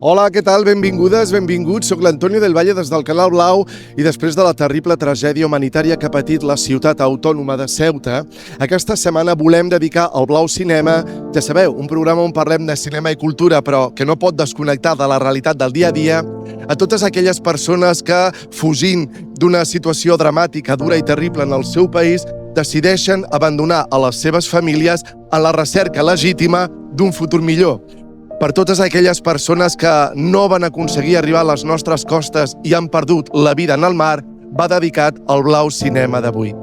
Hola, què tal? Benvingudes, benvinguts. Soc l'Antonio del Valle des del Canal Blau i després de la terrible tragèdia humanitària que ha patit la ciutat autònoma de Ceuta, aquesta setmana volem dedicar al Blau Cinema, ja sabeu, un programa on parlem de cinema i cultura, però que no pot desconnectar de la realitat del dia a dia, a totes aquelles persones que, fugint d'una situació dramàtica, dura i terrible en el seu país, decideixen abandonar a les seves famílies en la recerca legítima d'un futur millor. Per totes aquelles persones que no van aconseguir arribar a les nostres costes i han perdut la vida en el mar, va dedicat al Blau Cinema d'avui.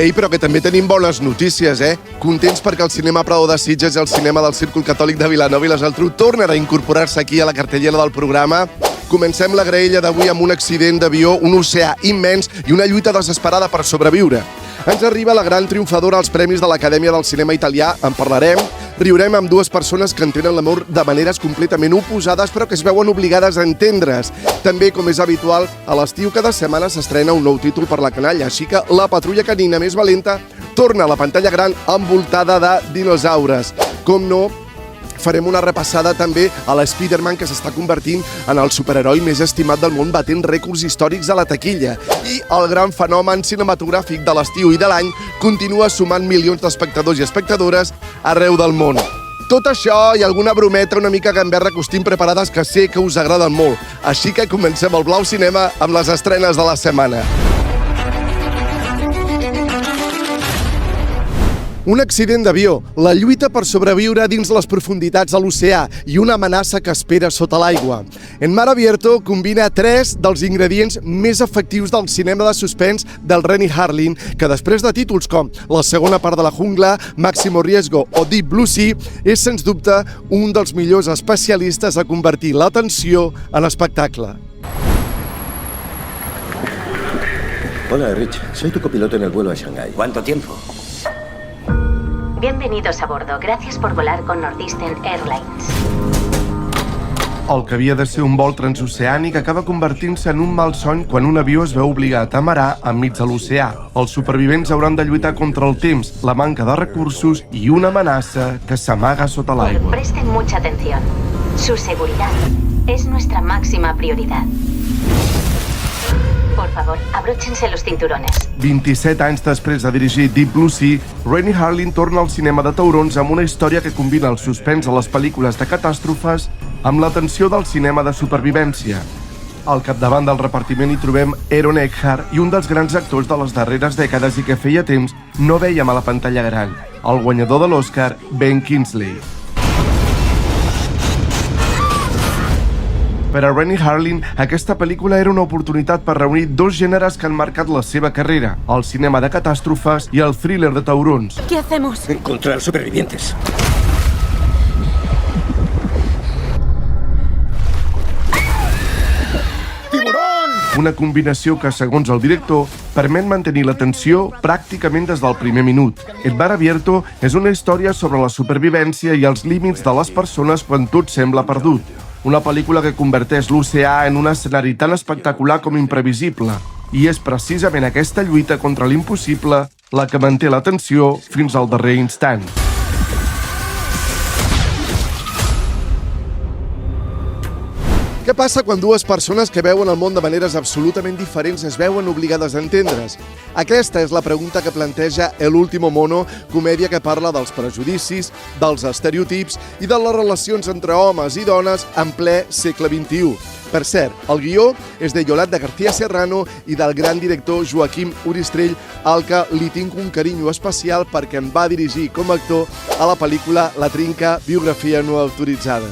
Ei, però que també tenim bones notícies, Contents perquè el Cinema Prado de Sitges i el Cinema del Círcul Catòlic de Vilanova i la Geltrú tornen a incorporar-se aquí a la cartellera del programa. Comencem la graella d'avui amb un accident d'avió, un oceà immens i una lluita desesperada per sobreviure. Ens arriba la gran triomfadora als Premis de l'Acadèmia del Cinema Italià, en parlarem. Riurem amb dues persones que entenen l'amor de maneres completament oposades però que es veuen obligades a entendre's. També, com és habitual, a l'estiu cada setmana s'estrena un nou títol per la canalla, així que la patrulla canina més valenta torna a la pantalla gran envoltada de dinosaures. Com no, farem una repassada també a l'Spiderman, que s'està convertint en el superheroi més estimat del món, batent rècords històrics a la taquilla. I el gran fenomen cinematogràfic de l'estiu i de l'any continua sumant milions d'espectadors i espectadores arreu del món. Tot això i alguna brometa una mica gamberra que us tinc preparades que sé que us agraden molt. Així que comencem el Blau Cinema amb les estrenes de la setmana. Un accident d'avió, la lluita per sobreviure dins les profunditats de l'oceà i una amenaça que espera sota l'aigua. En Mar Abierto combina tres dels ingredients més efectius del cinema de suspens del Renny Harlin, que després de títols com La segona part de la jungla, Máximo Riesgo o Deep Blue Sea, és sens dubte un dels millors especialistes a convertir la tensió en espectacle. Hola, Rich. Soy tu copiloto en el vuelo a Shanghái. ¿Cuánto tiempo? Bienvenidos a bordo. Gracias por volar con Northeastern Airlines. El que havia de ser un vol transoceànic acaba convertint-se en un malson quan un avió es veu obligat a amarar enmig de l'oceà. Els supervivents hauran de lluitar contra el temps, la manca de recursos i una amenaça que s'amaga sota l'aigua. Presten mucha atención. Su seguridad es nuestra máxima prioridad. Por favor, abróchense los cinturones. 27 anys després de dirigir Deep Blue Sea, Renny Harlin torna al cinema de taurons amb una història que combina el suspens a les pel·lícules de catàstrofes amb la tensió del cinema de supervivència. Al capdavant del repartiment hi trobem Aaron Eckhart i un dels grans actors de les darreres dècades i que feia temps no veiem a la pantalla gran, el guanyador de l'Oscar, Ben Kingsley. Per a Renny Harlin, aquesta pel·lícula era una oportunitat per reunir dos gèneres que han marcat la seva carrera, el cinema de catàstrofes i el thriller de taurons. ¿Qué hacemos? Encontrar supervivientes. Una combinació que, segons el director, permet mantenir la tensió pràcticament des del primer minut. En Mar Abierto és una història sobre la supervivència i els límits de les persones quan tot sembla perdut. Una pel·lícula que converteix l'oceà en un escenari tan espectacular com imprevisible. I és precisament aquesta lluita contra l'impossible la que manté la tensió fins al darrer instant. Què passa quan dues persones que veuen el món de maneres absolutament diferents es veuen obligades a entendre's? Aquesta és la pregunta que planteja El último mono, comèdia que parla dels prejudicis, dels estereotips i de les relacions entre homes i dones en ple segle XXI. Per cert, el guió és de Yolanda García Serrano i del gran director Joaquim Uristrell, al que li tinc un carinyo especial perquè em va dirigir com a actor a la pel·lícula La Trinca, biografia no autoritzada.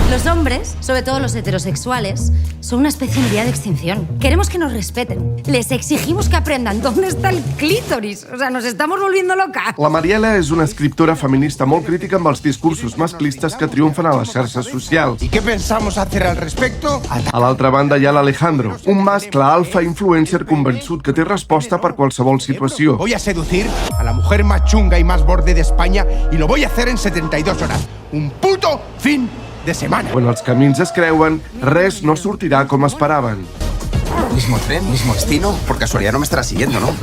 Los hombres, sobre todo los heterosexuales, son una especie en vía de extinción. Queremos que nos respeten. Les exigimos que aprendan dónde está el clítoris. O sea, nos estamos volviendo locas. La Mariela és una escriptora feminista molt crítica amb els discursos masclistes que triomfen a les xarxes socials. ¿Y qué pensamos hacer al respecto? A l'altra banda hi ha l'Alejandro, un mascle alfa influencer convençut que té resposta per qualsevol situació. Voy a seducir a la mujer más chunga y más borde de España y lo voy a hacer en 72 horas. Un puto fin de semana. Quan els camins es creuen, res no sortirà com esperaven. Mismo tren, mismo destino. Por casualidad no me estará siguiendo, ¿no?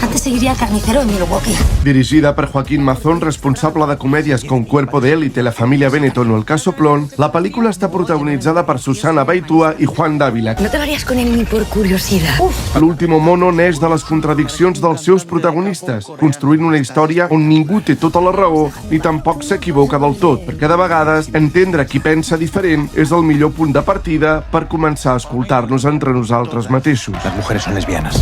Antes seguiría al carnicero en Milwaukee. Dirigida per Joaquín Mazón, responsable de comèdies com Cuerpo de élite, La familia Benetton o El caso Plon, la pel·lícula està protagonitzada per Susana Baitua i Juan Dávila. No te lo harías con él ni por curiosidad. L'último mono neix de les contradiccions dels seus protagonistes, construint una història on ningú té tota la raó ni tampoc s'equivoca del tot, perquè de vegades entendre qui pensa diferent és el millor punt de partida per començar a escoltar-nos entre nosaltres mateixos. Las mujeres son lesbianas.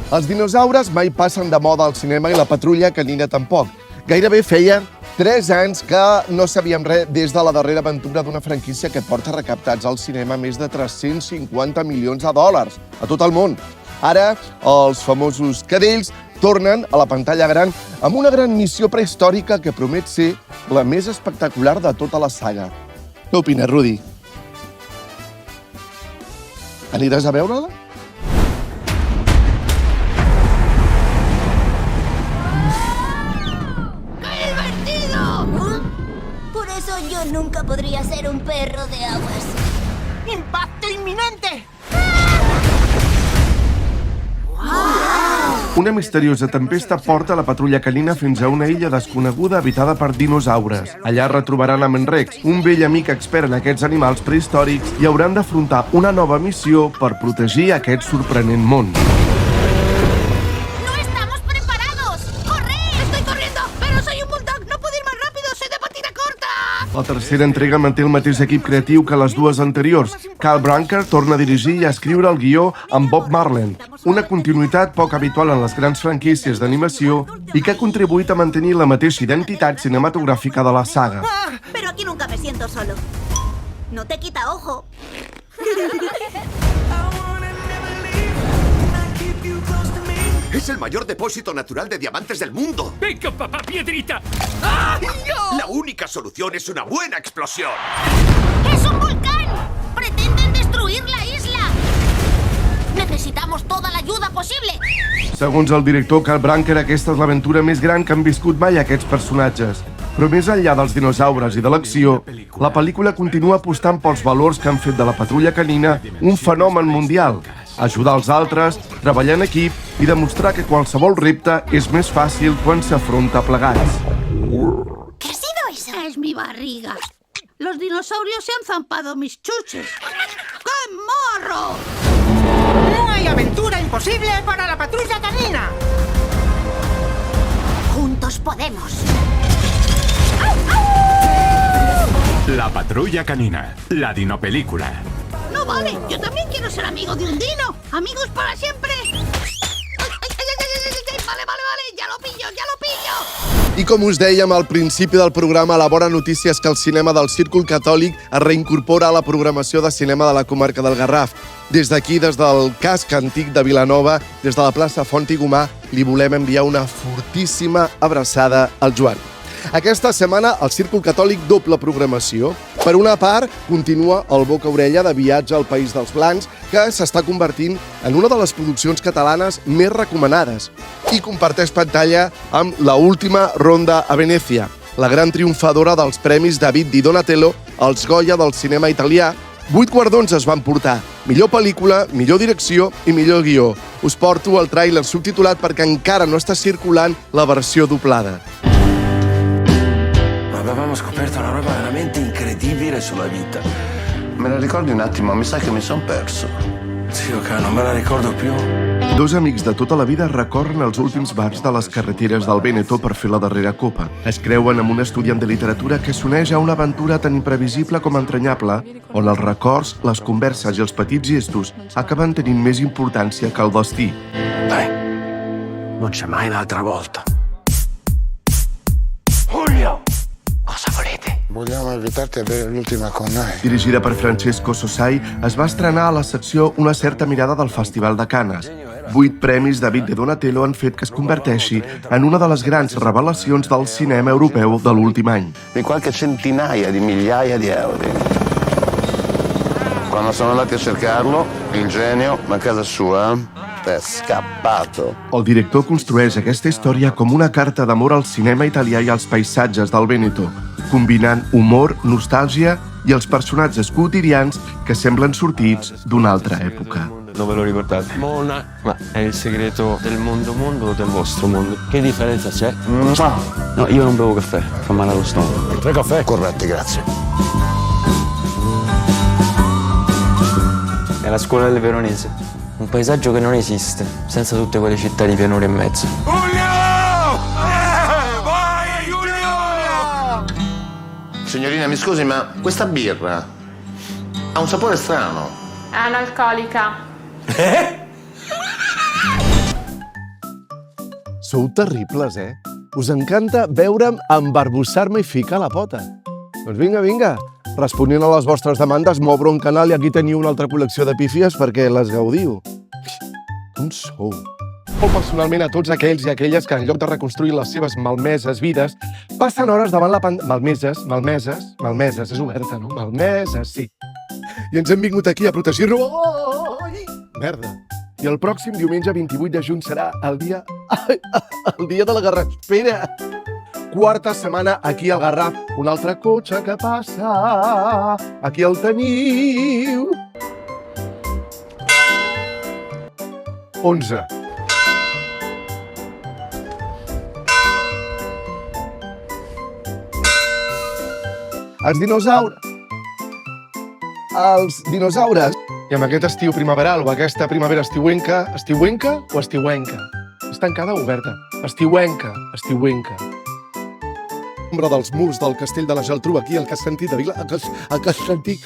Els dinosaures mai passen de moda al cinema i la patrulla canina tampoc. Gairebé feia 3 anys que no sabíem res des de la darrera aventura d'una franquícia que porta recaptats al cinema més de 350 milions de dòlars a tot el món. Ara, els famosos cadells tornen a la pantalla gran amb una gran missió prehistòrica que promet ser la més espectacular de tota la saga. Què opines, Rudi? Aniràs a veure-la? Por eso yo nunca podría ser un perro de aguas. ¡Impacto inminente! Una misteriosa tempesta porta la patrulla canina fins a una illa desconeguda habitada per dinosaures. Allà retrobaran a Menrex, un vell amic expert en aquests animals prehistòrics, i hauran d'afrontar una nova missió per protegir aquest sorprenent món. ¡No estamos preparados! ¡Corred! ¡Estoy corriendo! ¡Pero soy un bulldog! ¡No puedo ir más rápido! ¡Soy de patina corta! La tercera entrega manté el mateix equip creatiu que les dues anteriors. Carl Branker torna a dirigir i a escriure el guió amb Bob Marlen, una continuïtat poc habitual en les grans franquícies d'animació i que ha contribuït a mantenir la mateixa identitat cinematogràfica de la saga. Pero aquí nunca me siento solo. No te quita ojo. Es el mayor depósito natural de diamantes del mundo. ¡Venga, papá, piedrita! La única solución es una buena explosión. ¡Es un volcán! ¡Pretenden destruir la isla! Necesitamos toda la ayuda posible. Segons el director Carl Branker, aquesta és l'aventura més gran que han viscut mai aquests personatges. Però més enllà dels dinosaures i de l'acció, la pel·lícula continua apostant pels valors que han fet de la patrulla canina un fenomen mundial. Ajudar els altres, treballar en equip i demostrar que qualsevol repte és més fàcil quan s'afronta plegats. ¿Qué ha sido eso? Es mi barriga. Los dinosaurios se han zampado mis chuches. ¡Qué morro! No hay aventura imposible para la patrulla canina. Juntos podemos. La patrulla canina, la dinopelícula. No vale, yo también quiero ser amigo de un dino. Amigos para siempre. Vale, ya lo pillo. I com us dèiem al principi del programa, la bona notícia és que el cinema del Círcul Catòlic es reincorpora a la programació de cinema de la comarca del Garraf. Des d'aquí, des del casc antic de Vilanova, des de la plaça Font i Gomà, li volem enviar una fortíssima abraçada al Joan. Aquesta setmana, el Círcul Catòlic doble programació. Per una part, continua el boca-orella de Viatge al País dels Blancs, que s'està convertint en una de les produccions catalanes més recomanades i comparteix pantalla amb La última ronda a Venècia, la gran triomfadora dels premis David di Donatello als Goya del cinema italià. 8 guardons es van portar: millor pel·lícula, millor direcció i millor guió. Us porto el tràiler subtitulat perquè encara no està circulant la versió doblada. Avevamo scoperto una roba veramente incredibile sulla vita. Me la ricordi un attimo? Mi sa che mi son perso. Sì, ok, non me la ricordo più. Dos amics de tota la vida recorren els últims bars de les carreteres del Véneto per fer la darrera copa. Es creuen amb un estudiant de literatura que s'uneix a una aventura tan imprevisible com entranyable, on els records, les converses i els petits gestos acaben tenint més importància que el destí. Dai, non c'è mai un'altra volta. Julio! Cosa volete? Vogliamo invitarti a bere l'ultima con noi. Dirigida per Francesco Sosai, es va estrenar a la secció Una certa mirada del Festival de Canes. 8 premis David de Donatello han fet que es converteixi en una de les grans revelacions del cinema europeu de l'últim any. Di qualche centinaia di migliaia di euro. Quando sono andati a cercarlo, il genio, a casa sua, è scappato. El director construeix aquesta història com una carta d'amor al cinema italià i als paisatges del Veneto, combinant humor, nostàlgia i els personatges quotidians que semblen sortits d'una altra època. Dove lo ricordate? Mona, ma è il segreto del mondo o del vostro mondo? Che differenza c'è? No, io non bevo caffè, fa male allo stomaco. 3 caffè? Corretti, grazie. È la scuola del Veronese. Un paesaggio che non esiste, senza tutte quelle città di pianura in mezzo. Vai, Giulio! Signorina, mi scusi, ma questa birra ha un sapore strano. È analcolica. Sou terribles, Us encanta veure'm embarbussar-me i ficar la pota. Doncs vinga. Responent a les vostres demandes, m'obro un canal i aquí teniu una altra col·lecció de pífies perquè les gaudiu. Com sou? Molt personalment a tots aquells i aquelles que en lloc de reconstruir les seves malmeses vides passen hores davant la pantalla... Malmeses, és oberta, no? Malmeses, sí. I ens hem vingut aquí a protegir-lo. Merda. I el pròxim diumenge 28 de juny serà el dia de la Garrafera. 4ª setmana aquí al Garraf. Un altre cotxe que passa. Aquí el teniu. 11. Els dinosaures. I amb aquest estiu primaveral o aquesta primavera estiuenca o estiuenca? És tancada o oberta? Estiuenca. L'ombra dels murs del castell de la Geltrú, aquí el que has sentit de Vila, el que has sentit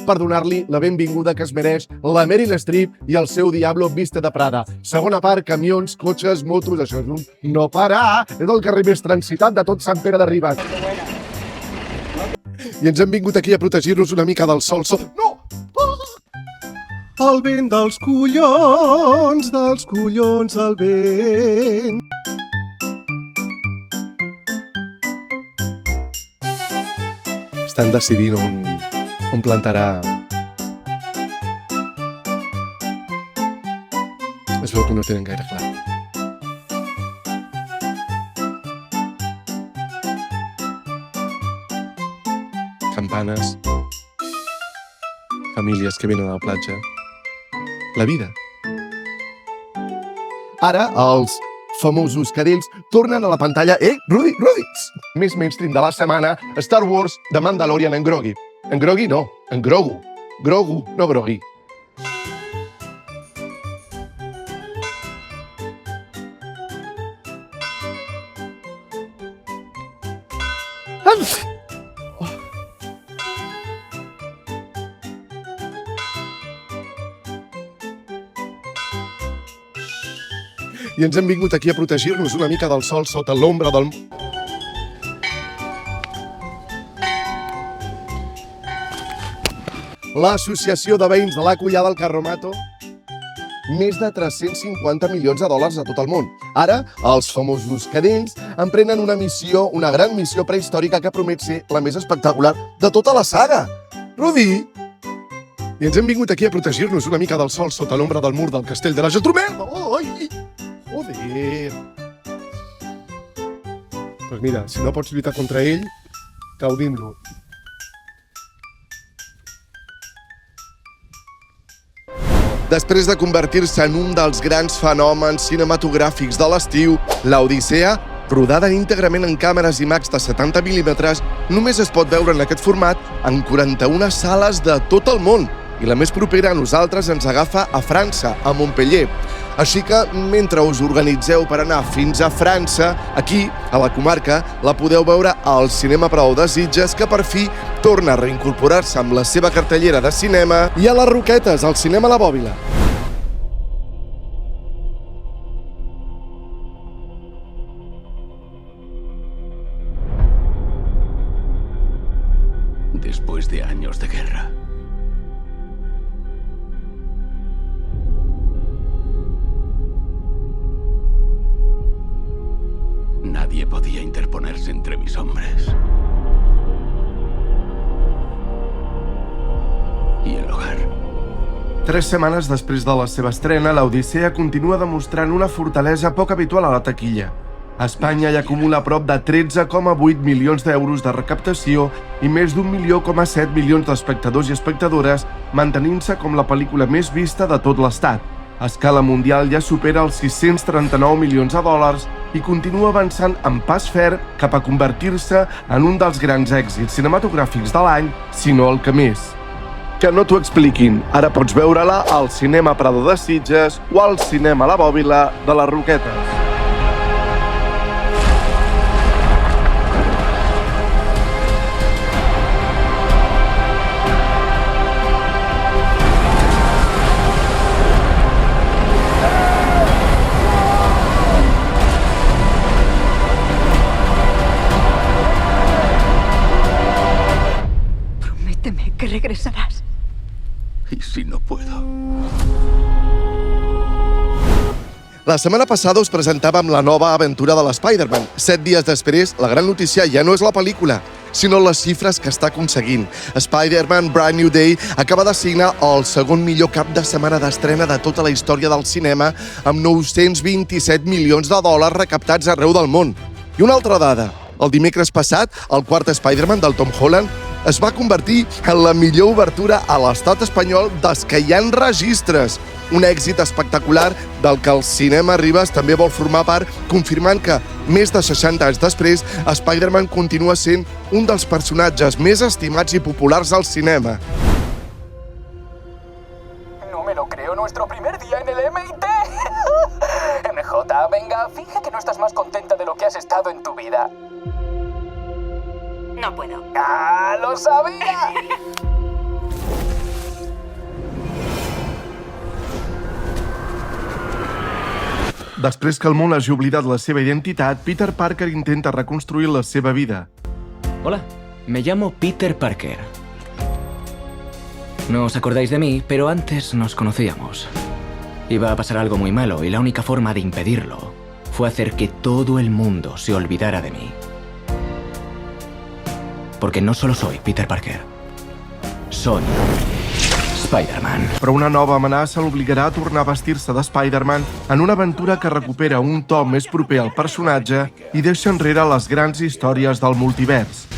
per donar-li la benvinguda que es mereix la Meryl Streep i el seu Diablo Viste de Prada. Segona part, camions, cotxes, motos, això és un no parar. És el carrer més transitat de tot Sant Pere de Ribes. I ens hem vingut aquí a protegir-nos una mica del sol. No! El vent dels collons, el vent. Estan decidint on plantarà. Es veu que no tenen gaire clar. Campanes, famílies que venen a la platja, la vida. Ara, els famosos cadells tornen a la pantalla. Rudy! Més mainstream de la setmana, Star Wars, The Mandalorian en grogui. En grogui no, en Grogu. Grogu, no grogui. I ens hem vingut aquí a protegir-nos una mica del sol sota l'ombra del... L'Associació de Veïns de la Collada del Carromato, més de 350 milions de dòlars a tot el món. Ara, els famosos cadells emprenen una gran missió prehistòrica que promet ser la més espectacular de tota la saga. Rudy! I ens hem vingut aquí a protegir-nos una mica del sol sota l'ombra del mur del castell de la Geltrú. Joder! Doncs mira, si no pots lluitar contra ell, gaudim-lo. Després de convertir-se en un dels grans fenòmens cinematogràfics de l'estiu, l'Odissea, rodada íntegrament en càmeres IMAX de 70 mm, només es pot veure en aquest format en 41 sales de tot el món. I la més propera a nosaltres ens agafa a França, a Montpellier. Així que, mentre us organitzeu per anar fins a França, aquí, a la comarca, la podeu veure al Cinema Prado de Sitges, que per fi torna a reincorporar-se amb la seva cartellera de cinema, i a les Roquetes, al Cinema La Bòbila. después de años de guerra. Nadie podía interponerse entre mis hombres y el hogar. 3 setmanes després de la seva estrena, l'Odissea continua demostrant una fortalesa poc habitual a la taquilla. Espanya hi acumula prop de 13,8 milions d'euros de recaptació i més d'1,7 milions d'espectadors i espectadores, mantenint-se com la pel·lícula més vista de tot l'estat. A escala mundial ja supera els 639 milions de dòlars i continua avançant amb pas ferm cap a convertir-se en un dels grans èxits cinematogràfics de l'any, si no el que més. Que no t'ho expliquin, ara pots veure-la al Cinema Prado de Sitges o al Cinema La Bòbila de les Roquetes. Prométeme que regresarás. ¿Y si no puedo? La setmana passada us presentàvem la nova aventura de l'Spider-Man. 7 dies després, la gran notícia ja no és la pel·lícula, sinó les xifres que està aconseguint. Spider-Man Brand New Day acaba de signar el segon millor cap de setmana d'estrena de tota la història del cinema, amb 927 milions de dòlars recaptats arreu del món. I una altra dada. El dimecres passat, el quart Spider-Man del Tom Holland es va convertir en la millor obertura a l'estat espanyol des que hi ha registres. Un èxit espectacular del que el cinema Ribes també vol formar part, confirmant que, més de 60 anys després, Spider-Man continua sent un dels personatges més estimats i populars al cinema. No me lo creo, nuestro primer día en el MIT. MJ, venga, finge que no estás más contenta de lo que has estado en tu vida. No puedo. ¡Ah, lo sabía! Després que el món hagi oblidat la seva identitat, Peter Parker intenta reconstruir la seva vida. Hola, me llamo Peter Parker. No os acordáis de mí, pero antes nos conocíamos. Iba a pasar algo muy malo y la única forma de impedirlo fue hacer que todo el mundo se olvidara de mí. Porque no solo soy Peter Parker, soy Spider-Man. Però una nova amenaça l'obligarà a tornar a vestir-se de Spider-Man en una aventura que recupera un to més proper al personatge i deixa enrere les grans històries del multivers.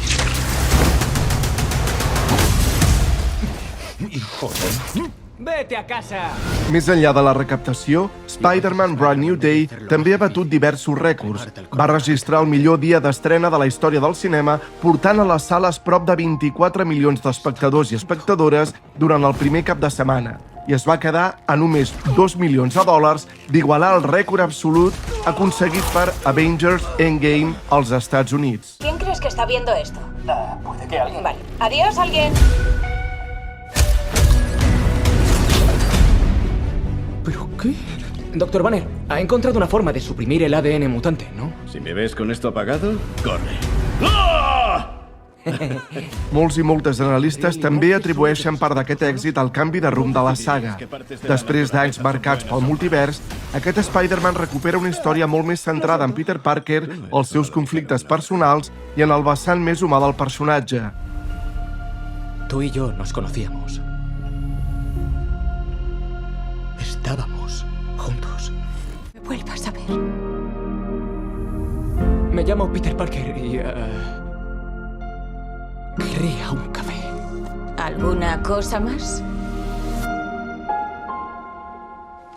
¡Vete a casa! Més enllà de la recaptació, Spider-Man Brand New Day també ha batut diversos rècords. Va registrar el millor dia d'estrena de la història del cinema, portant a les sales prop de 24 milions d'espectadors i espectadores durant el primer cap de setmana. I es va quedar a només 2 milions de dòlars d'igualar el rècord absolut aconseguit per Avengers Endgame als Estats Units. ¿Quién crees que está viendo esto? Puede que alguien. Vale. Adiós, alguien. ¿Pero qué? Doctor Banner, ha encontrado una forma de suprimir el ADN mutante, ¿no? Si me ves con esto apagado, corre. Molts i moltes analistes també atribueixen part d'aquest èxit al canvi de rumb de la saga. Després d'anys marcats pel multivers, aquest Spider-Man recupera una història molt més centrada en Peter Parker, els seus conflictes personals i en el vessant més humà del personatge. Tú y yo nos conocíamos. Estábamos juntos. Me vuelvas a ver. Me llamo Peter Parker y... querría un café. ¿Alguna cosa más?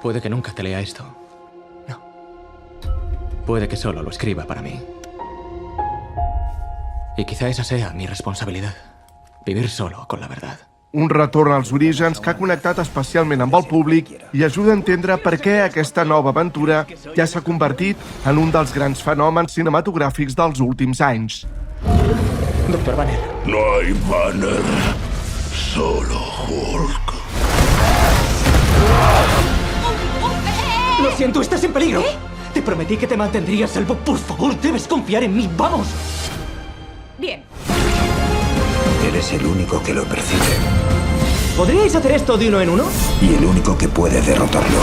Puede que nunca te lea esto. No. Puede que solo lo escriba para mí. Y quizá esa sea mi responsabilidad. Vivir solo con la verdad. Un retorn als orígens que ha connectat especialment amb el públic i ajuda a entendre per què aquesta nova aventura ja s'ha convertit en un dels grans fenòmens cinematogràfics dels últims anys. Doctor Banner. No hay Banner, solo Hulk. Lo siento, estás en peligro. Te prometí que te mantendría a salvo. Por favor, debes confiar en mí. ¡Vamos! Bien. Eres el único que lo percibe. ¿Podríais hacer esto de uno en uno? Y el único que puede derrotarlo.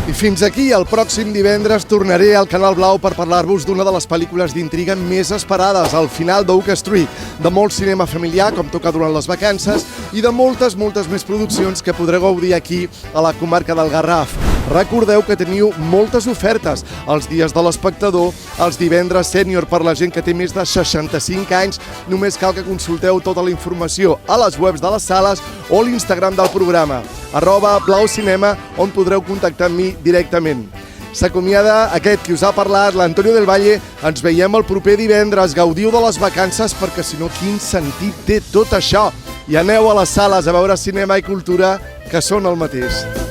I fins aquí, el pròxim divendres tornaré al Canal Blau per parlar-vos d'una de les pel·lícules d'intriga més esperades, El final d'Oak Street, de molt cinema familiar, com toca durant les vacances, i de moltes més produccions que podreu gaudir aquí, a la comarca del Garraf. Recordeu que teniu moltes ofertes els dies de l'espectador, els divendres sènior per la gent que té més de 65 anys. Només cal que consulteu tota la informació a les webs de les sales o a l'Instagram del programa, @blaucinema, on podreu contactar amb mi directament. S'acomiada aquest qui us ha parlat, l'Antonio del Valle. Ens veiem el proper divendres. Gaudiu de les vacances, perquè si no, quin sentit té tot això? I aneu a les sales a veure cinema i cultura, que són el mateix.